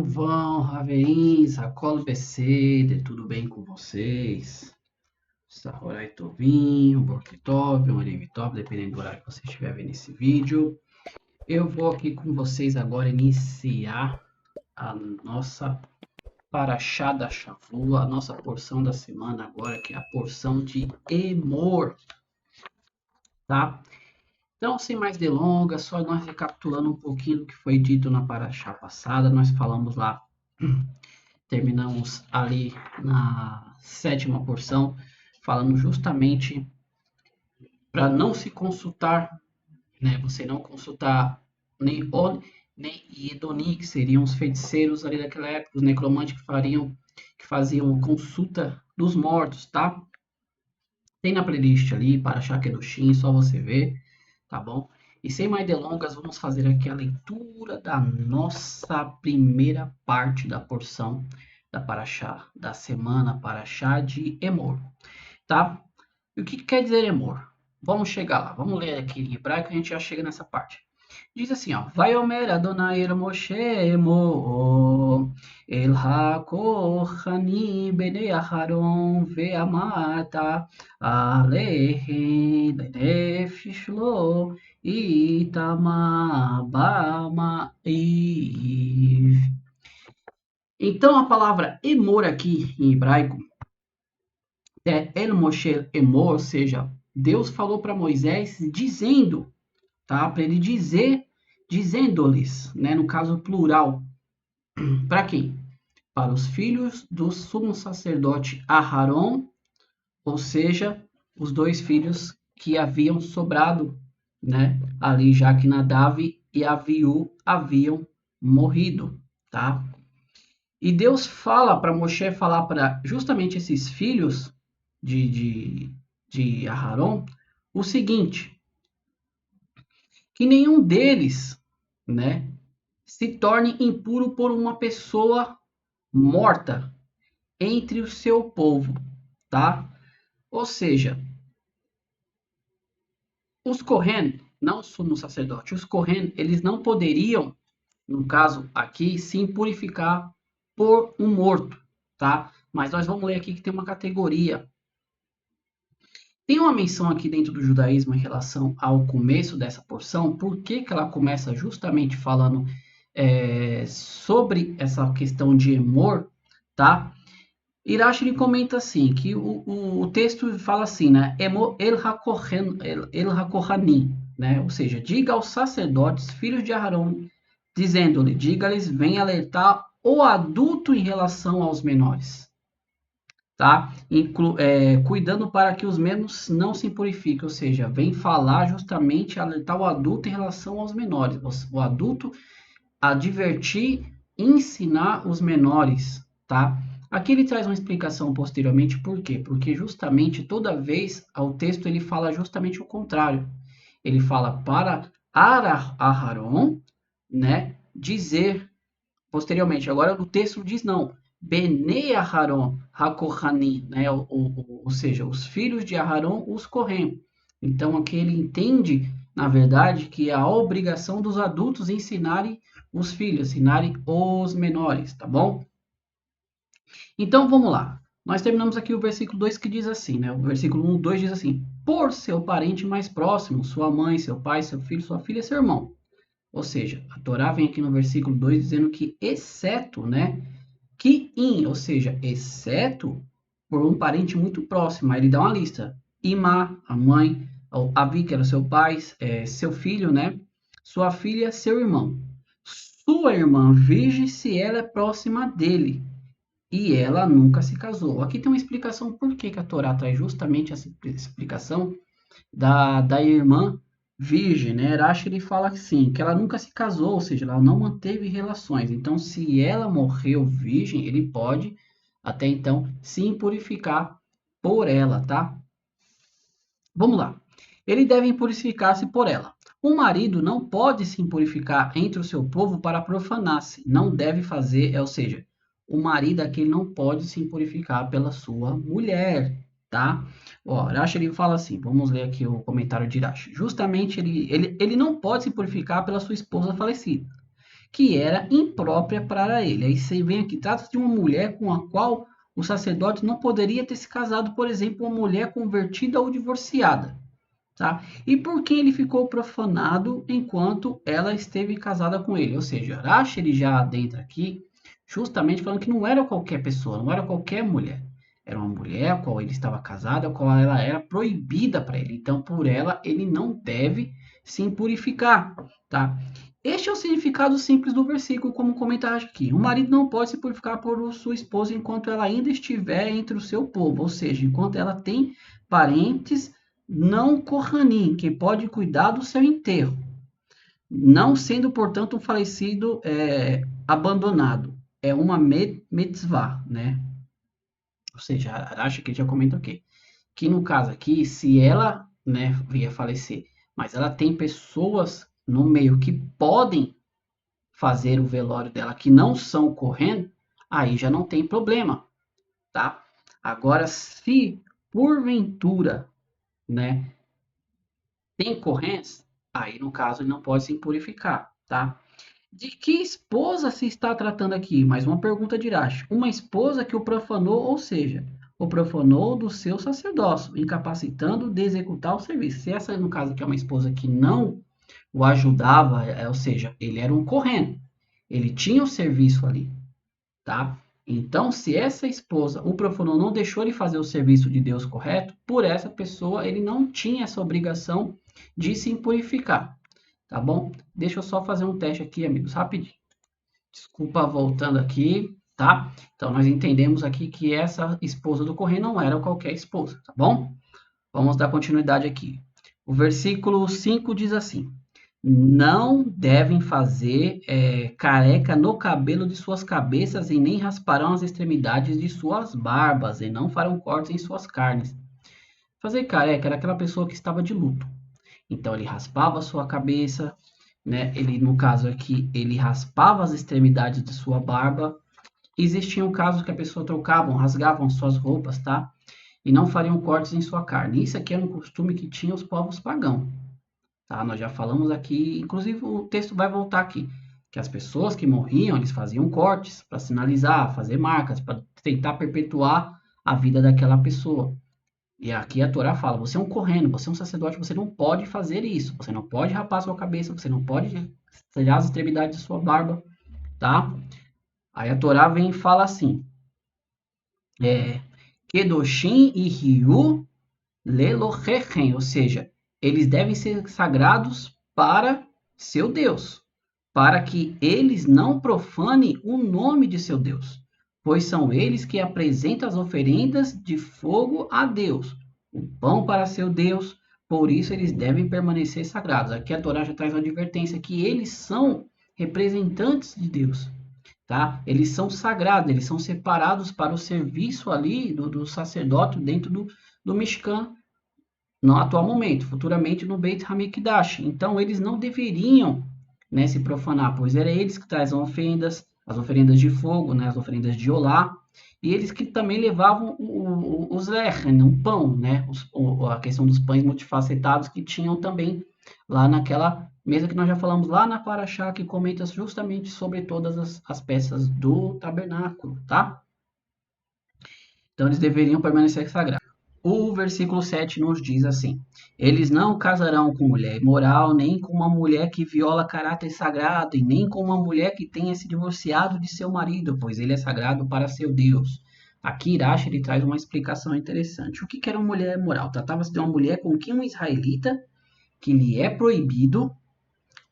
Como vão, Raveins, Racolo BC, tudo bem com vocês? Sahorai Tovim, Borkitov, Orivitov, dependendo do horário que você estiver vendo esse vídeo. Eu vou aqui com vocês agora iniciar a nossa Parashá da Shavua, a nossa porção da semana agora, que é a porção de Emor, tá? Então, sem mais delongas, só nós recapitulando um pouquinho do que foi dito na Parashá passada, nós falamos lá. Terminamos ali na sétima porção, falando justamente para não se consultar, né? Você não consultar nem On, nem Edoni, que seriam os feiticeiros ali daquela época, os necromantes que faziam consulta dos mortos, tá? Tem na playlist ali, para achar que é do Shin, só você ver, tá bom? E sem mais delongas, vamos fazer aqui a leitura da nossa primeira parte da porção da Paraxá, da semana Paraxá de Emor, tá? E o que quer dizer Emor? Vamos chegar lá, vamos ler aqui em hebraico, a gente já chega nessa parte. Diz assim, ó, Vaiomer Adonai el Moshe Emor el HaKohani bnei Aharon ve'amata alehi lenefesh lo Itamar ba'ma'iv. Então a palavra Emor aqui em hebraico é El Moshe Emor, ou seja, Deus falou para Moisés dizendo, tá? Para ele dizer, dizendo-lhes, né? No caso plural, para quem? Para os filhos do sumo sacerdote Aharon, ou seja, os dois filhos que haviam sobrado, né? Ali já que Nadav e Aviú haviam morrido, tá? E Deus fala para Moshe falar para justamente esses filhos de Aharon o seguinte, que nenhum deles, né, se torne impuro por uma pessoa morta entre o seu povo, tá? Ou seja, os Kohen, não somos sacerdote, os Kohen, eles não poderiam, no caso aqui, se impurificar por um morto, tá? Mas nós vamos ler aqui que tem uma categoria. Tem uma menção aqui dentro do judaísmo em relação ao começo dessa porção, por que ela começa justamente falando sobre essa questão de Emor, tá? Irashi ele comenta assim, que o texto fala assim, né? Emor el hakohanim, né? Ou seja, diga aos sacerdotes, filhos de Aarão, dizendo-lhe, diga-lhes, vem alertar o adulto em relação aos menores, tá? Cuidando para que os mesmos não se impurifiquem, ou seja, vem falar justamente, alertar o adulto em relação aos menores, o adulto advertir, ensinar os menores, tá? Aqui ele traz uma explicação posteriormente, por quê? Porque justamente toda vez o texto ele fala justamente o contrário. Ele fala para Aharon, né, dizer posteriormente. Agora o texto diz não. Bnei Aharon Hakohani, né? Ou seja, os filhos de Aharon, os Kohen. Então aqui ele entende, na verdade, que é a obrigação dos adultos ensinarem os filhos, ensinarem os menores, tá bom? Então vamos lá. Nós terminamos aqui o versículo 2 que diz assim, né? O versículo 1, 2 diz assim: por seu parente mais próximo, sua mãe, seu pai, seu filho, sua filha, seu irmão. Ou seja, a Torá vem aqui no versículo 2 dizendo que exceto, né? Ou seja, exceto por um parente muito próximo. Aí ele dá uma lista. Imá, a mãe, Avi, que era seu pai, seu filho, né? Sua filha, seu irmão. Sua irmã virgem se ela é próxima dele e ela nunca se casou. Aqui tem uma explicação por que a Torá traz justamente essa explicação da irmã virgem, né? Rashi ele fala assim, que ela nunca se casou, ou seja, ela não manteve relações. Então, se ela morreu virgem, ele pode até então se impurificar por ela, tá? Vamos lá. Ele deve impurificar-se por ela. O marido não pode se impurificar entre o seu povo para profanar-se. Não deve fazer, ou seja, o marido aqui não pode se impurificar pela sua mulher, tá? Ó, Rashi ele fala assim, vamos ler aqui o comentário de Rashi. Justamente ele não pode se purificar pela sua esposa falecida, que era imprópria para ele. Aí você vem aqui, trata-se de uma mulher com a qual o sacerdote não poderia ter se casado, por exemplo, uma mulher convertida ou divorciada. Tá? E por que ele ficou profanado enquanto ela esteve casada com ele? Ou seja, Rashi ele já adentra aqui justamente falando que não era qualquer pessoa, não era qualquer mulher. Era uma mulher a qual ele estava casado, a qual ela era proibida para ele. Então, por ela, ele não deve se impurificar. Tá? Este é o significado simples do versículo, como comentar aqui. O marido não pode se purificar por sua esposa enquanto ela ainda estiver entre o seu povo, ou seja, enquanto ela tem parentes não Kohanim, que pode cuidar do seu enterro, não sendo, portanto, um falecido abandonado. É uma mitzvah, né? Ou seja, acho que já comenta aqui. Que no caso aqui, se ela, né, vier falecer, mas ela tem pessoas no meio que podem fazer o velório dela, que não são correndo, aí já não tem problema, tá? Agora, se porventura, né, tem correntes, aí no caso ele não pode se purificar, tá? De que esposa se está tratando aqui? Mais uma pergunta de Irache. Uma esposa que o profanou, ou seja, o profanou do seu sacerdócio, incapacitando de executar o serviço. Se essa, no caso, aqui é uma esposa que não o ajudava, ou seja, ele era um correndo, ele tinha o serviço ali, tá? Então, se essa esposa, o profanou, não deixou ele fazer o serviço de Deus correto, por essa pessoa ele não tinha essa obrigação de se purificar, tá bom? Deixa eu só fazer um teste aqui, amigos, rapidinho. Desculpa, voltando aqui, tá? Então, nós entendemos aqui que essa esposa do correio não era qualquer esposa, tá bom? Vamos dar continuidade aqui. O versículo 5 diz assim: não devem fazer careca no cabelo de suas cabeças e nem rasparão as extremidades de suas barbas e não farão cortes em suas carnes. Fazer careca era aquela pessoa que estava de luto. Então ele raspava a sua cabeça, né? Ele, no caso aqui, ele raspava as extremidades de sua barba. Existiam casos que a pessoa trocavam, rasgavam suas roupas, tá? E não fariam cortes em sua carne. Isso aqui era um costume que tinha os povos pagãos. Tá? Nós já falamos aqui, inclusive o texto vai voltar aqui, que as pessoas que morriam, eles faziam cortes para sinalizar, fazer marcas, para tentar perpetuar a vida daquela pessoa. E aqui a Torá fala, você é um correndo, você é um sacerdote, você não pode fazer isso, você não pode rapar sua cabeça, você não pode tirar as extremidades de sua barba, tá? Aí a Torá vem e fala assim, Kedoshim e Ryu Lelohechem, ou seja, eles devem ser sagrados para seu Deus, para que eles não profanem o nome de seu Deus, pois são eles que apresentam as oferendas de fogo a Deus, o pão para seu Deus, por isso eles devem permanecer sagrados. Aqui a Torá já traz uma advertência que eles são representantes de Deus, tá? Eles são sagrados, eles são separados para o serviço ali do sacerdote dentro do Mishkan, no atual momento, futuramente no Beit Hamikdash. Então, eles não deveriam, né, se profanar, pois eram eles que trazem as oferendas de fogo, né, as oferendas de olá, e eles que também levavam os lechem, o pão, né, a questão dos pães multifacetados que tinham também lá naquela mesa que nós já falamos lá na Paraxá, que comenta justamente sobre todas as peças do tabernáculo, tá? Então, eles deveriam permanecer sagrados. O versículo 7 nos diz assim: eles não casarão com mulher imoral, nem com uma mulher que viola caráter sagrado, e nem com uma mulher que tenha se divorciado de seu marido, pois ele é sagrado para seu Deus. Aqui Irache ele traz uma explicação interessante. O que era uma mulher imoral? Tratava-se de uma mulher com quem um israelita, que lhe é proibido,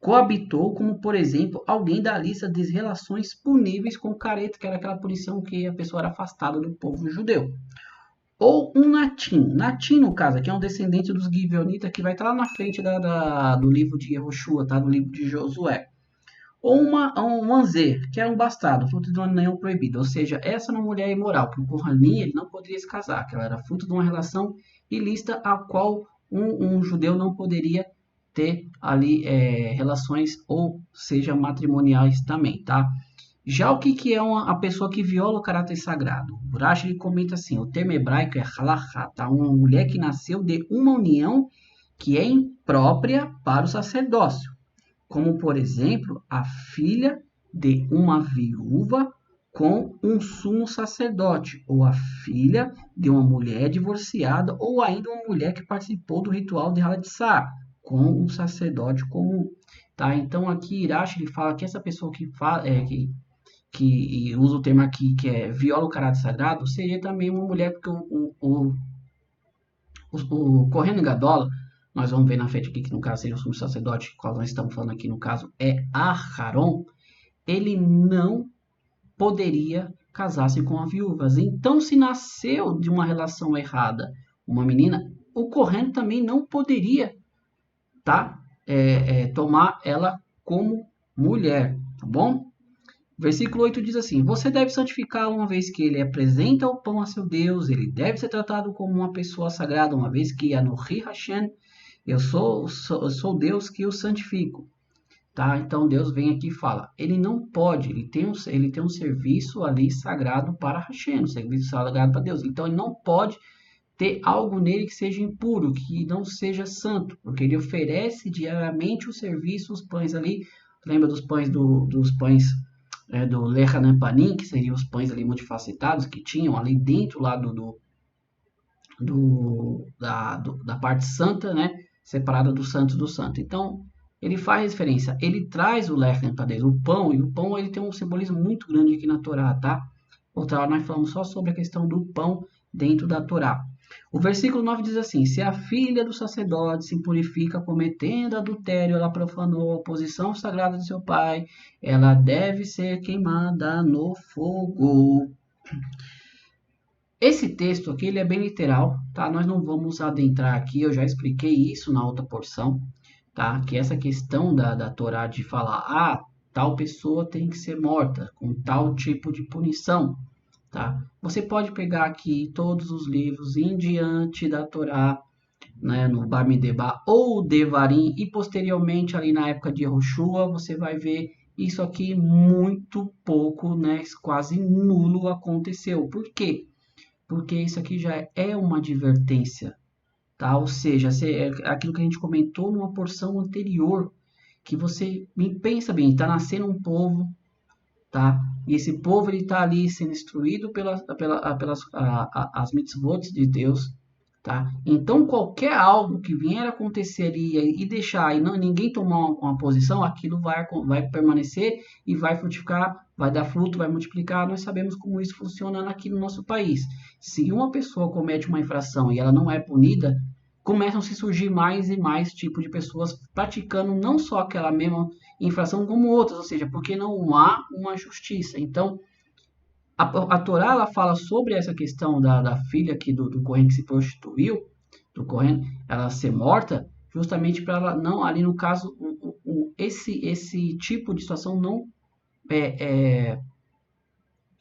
coabitou, como por exemplo, alguém da lista de relações puníveis com careta, que era aquela punição que a pessoa era afastada do povo judeu. Ou um natim. Natim, no caso, aqui é um descendente dos Gibeonitas, que vai estar lá na frente do livro de Yehoshua, tá? Do livro de Josué. Ou um anzer, que é um bastardo, fruto de uma união proibida. Ou seja, essa é uma mulher imoral, porque o Kohanim ele não poderia se casar, que ela era fruto de uma relação ilícita, a qual um judeu não poderia ter ali relações, ou seja, matrimoniais também, tá? Já o que é a pessoa que viola o caráter sagrado? O Urash ele comenta assim, o termo hebraico é halachá, tá? Uma mulher que nasceu de uma união que é imprópria para o sacerdócio, como por exemplo a filha de uma viúva com um sumo sacerdote, ou a filha de uma mulher divorciada, ou ainda uma mulher que participou do ritual de Halatzar, com um sacerdote comum. Tá? Então aqui Irache ele fala que essa pessoa que usa o termo aqui, que é viola o caráter sagrado, seria também uma mulher, porque o Kohen Gadol, nós vamos ver na frente aqui que no caso seria o sumo sacerdote, qual nós estamos falando aqui no caso é Aharon, ele não poderia casar-se com as viúvas. Então, se nasceu de uma relação errada uma menina, o Kohen também não poderia, tá? Tomar ela como mulher, tá bom? Versículo 8 diz assim: Você deve santificá-lo uma vez que ele apresenta o pão a seu Deus, ele deve ser tratado como uma pessoa sagrada, uma vez que Anohi Hashem, eu sou Deus que o santifico. Tá? Então Deus vem aqui e fala, ele não pode, ele tem um serviço ali sagrado para Hashem, um serviço sagrado para Deus. Então ele não pode ter algo nele que seja impuro, que não seja santo, porque ele oferece diariamente o serviço, os pães ali. Lembra dos pães dos pães do Lechanan Panim, que seriam os pães ali multifacetados que tinham ali dentro lá da parte santa, né? Separada do santo do santo. Então, ele faz referência, ele traz o lechem para dentro, o pão, e o pão ele tem um simbolismo muito grande aqui na Torá, tá? Outra hora nós falamos só sobre a questão do pão dentro da Torá. O versículo 9 diz assim, se a filha do sacerdote se purifica cometendo adultério, ela profanou a posição sagrada de seu pai, ela deve ser queimada no fogo. Esse texto aqui ele é bem literal, tá? Nós não vamos adentrar aqui, eu já expliquei isso na outra porção, tá? Que essa questão da Torá de falar, tal pessoa tem que ser morta com tal tipo de punição, tá? Você pode pegar aqui todos os livros em diante da Torá, né, no Bamidbar ou Devarim, e posteriormente ali na época de Yehoshua, você vai ver isso aqui muito pouco, né, quase nulo aconteceu. Por quê? Porque isso aqui já é uma advertência, tá? Ou seja, aquilo que a gente comentou numa porção anterior, que você pensa bem, está nascendo um povo, tá? E esse povo ele está ali sendo instruído pelas as mitzvot de Deus, tá? Então qualquer algo que vier a acontecer e deixar e não ninguém tomar uma posição, aquilo vai permanecer e vai frutificar, vai dar fruto, vai multiplicar. Nós sabemos como isso funciona aqui no nosso país. Se uma pessoa comete uma infração e ela não é punida, começam a se surgir mais e mais tipos de pessoas praticando não só aquela mesma infração como outras, ou seja, porque não há uma justiça. Então, a Torá ela fala sobre essa questão da filha aqui do Cohen que se prostituiu, do Cohen, ela ser morta, justamente para ela não, ali no caso, esse tipo de situação não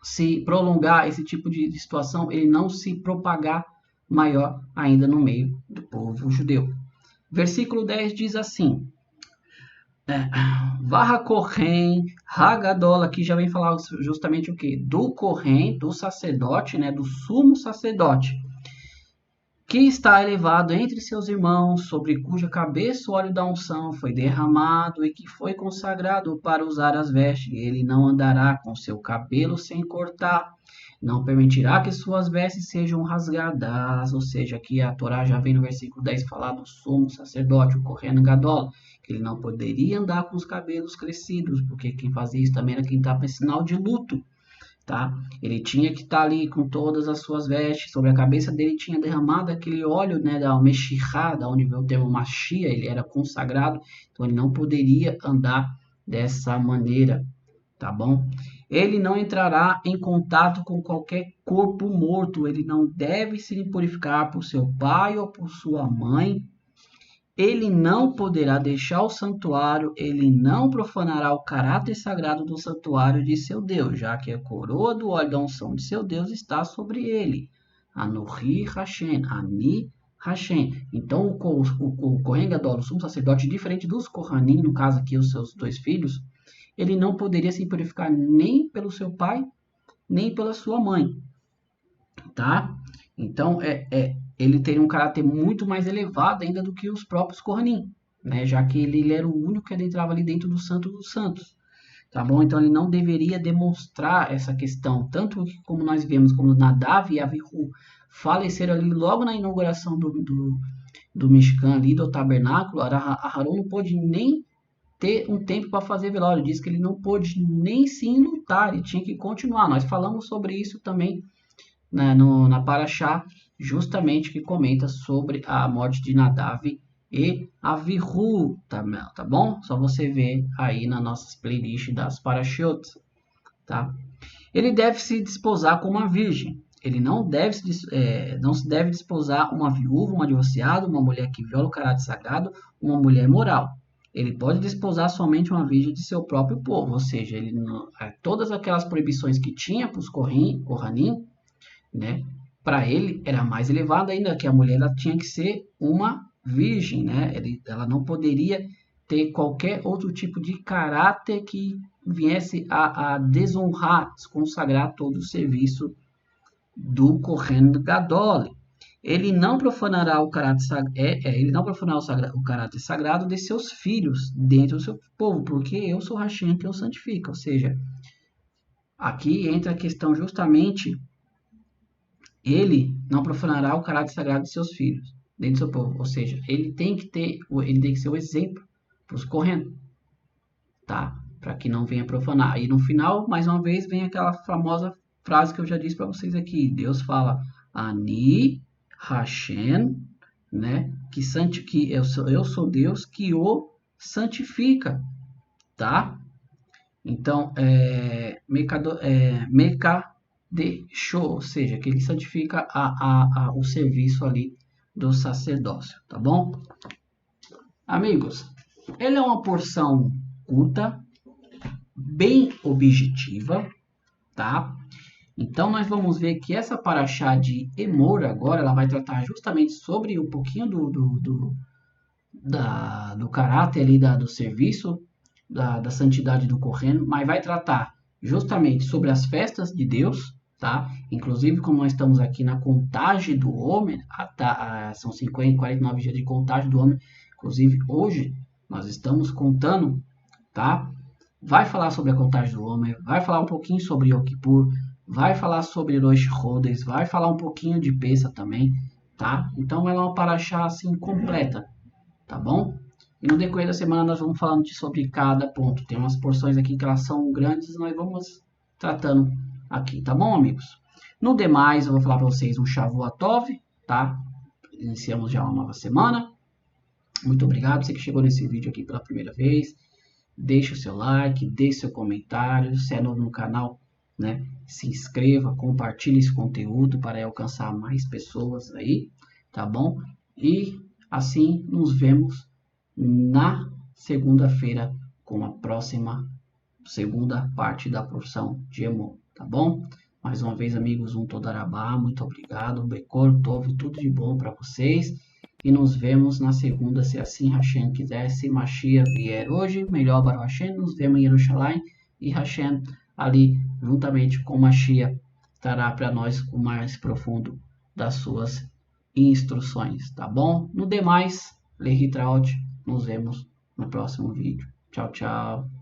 se prolongar, esse tipo de situação, ele não se propagar maior ainda no meio do povo judeu. Versículo 10 diz assim, Varra Kohen, Hagadola, aqui já vem falar justamente o que? Do Kohen, do sacerdote, né, do sumo sacerdote, que está elevado entre seus irmãos, sobre cuja cabeça o óleo da unção foi derramado e que foi consagrado para usar as vestes. Ele não andará com seu cabelo sem cortar, não permitirá que suas vestes sejam rasgadas. Ou seja, aqui a Torá já vem no versículo 10 falar do sumo sacerdote, o Kohen Gadol, que ele não poderia andar com os cabelos crescidos, porque quem fazia isso também era quem estava em sinal de luto. Tá? Ele tinha que estar ali com todas as suas vestes, sobre a cabeça dele tinha derramado aquele óleo, né, da Meshihá, da onde veio o termo Machia, ele era consagrado, então ele não poderia andar dessa maneira, tá bom? Ele não entrará em contato com qualquer corpo morto, ele não deve se purificar por seu pai ou por sua mãe, ele não poderá deixar o santuário, ele não profanará o caráter sagrado do santuário de seu Deus, já que a coroa do óleo da unção de seu Deus está sobre ele. Anohi Hashem, Ani Hashem. Então, o Kohen Gadol, o sumo sacerdote, diferente dos Kohanim, no caso aqui, os seus dois filhos, ele não poderia se purificar nem pelo seu pai, nem pela sua mãe, tá? Então, ele teria um caráter muito mais elevado ainda do que os próprios Kohanim, né? Já que ele era o único que entrava ali dentro do Santo dos Santos. tá bom? Então ele não deveria demonstrar essa questão, tanto que como nós vemos, como Nadav e Avihu faleceram ali logo na inauguração do Mishkan ali, do tabernáculo, Aharon não pôde nem ter um tempo para fazer velório, diz que ele não pôde nem se enlutar, ele tinha que continuar. Nós falamos sobre isso também, né, na Parashá, justamente que comenta sobre a morte de Nadav e Avihu, tá bom? Só você ver aí na nossas playlists das Parashot, tá? Ele deve se desposar com uma virgem. Ele não se deve desposar uma viúva, uma divorciada, uma mulher que viola o caráter sagrado, uma mulher moral. Ele pode desposar somente uma virgem de seu próprio povo, ou seja, todas aquelas proibições que tinha para os Kohanim, né? Para ele era mais elevado ainda, que a mulher ela tinha que ser uma virgem, né? Ela não poderia ter qualquer outro tipo de caráter que viesse a desonrar, desconsagrar todo o serviço do Kohen Gadol. Ele não profanará o caráter o caráter sagrado de seus filhos dentro do seu povo, porque eu sou Hashem que eu santifico. Ou seja, aqui entra a questão justamente, ele não profanará o caráter sagrado de seus filhos dentro do seu povo. Ou seja, ele tem que ser o exemplo para os Kohen, tá? Para que não venha profanar. E no final, mais uma vez, vem aquela famosa frase que eu já disse para vocês aqui. Deus fala, Ani Hashem, né? Que eu sou Deus que o santifica, tá? Então, Mekadeshô, ou seja, que ele santifica o serviço ali do sacerdócio, tá bom? Amigos, ele é uma porção curta, bem objetiva, tá? Então, nós vamos ver que essa paraxá de Emor agora, ela vai tratar justamente sobre um pouquinho do caráter ali do serviço, da santidade do Kohen, mas vai tratar justamente sobre as festas de Deus, tá? Inclusive, como nós estamos aqui na contagem do homem, são 49 dias de contagem do homem, inclusive hoje nós estamos contando, tá? Vai falar sobre a contagem do homem, vai falar um pouquinho sobre Yom Kippur, vai falar sobre Rosh Chodesh, vai falar um pouquinho de Pessa também, tá? Então ela é uma paraxá assim completa, tá bom? E no decorrer da semana nós vamos falando sobre cada ponto. Tem umas porções aqui que elas são grandes, nós vamos tratando aqui, tá bom, amigos? No demais, eu vou falar para vocês um Shavuot Tov, tá? Iniciamos já uma nova semana. Muito obrigado, você que chegou nesse vídeo aqui pela primeira vez. Deixe o seu like, deixe seu comentário. Se é novo no canal, né? Se inscreva, compartilhe esse conteúdo para alcançar mais pessoas aí, tá bom? E assim nos vemos na segunda-feira com a próxima segunda parte da porção de Emor, tá bom? Mais uma vez, amigos, um Todarabá, muito obrigado, Bekor, Tov, tudo de bom para vocês. E nos vemos na segunda, se assim Hashem quiser, se Mashiach vier hoje, melhor para Hashem, nos vemos em Jerusalém e Hashem ali, juntamente com Mashiach, estará para nós o mais profundo das suas instruções, tá bom? No demais, Lehitraot, nos vemos no próximo vídeo. Tchau, tchau.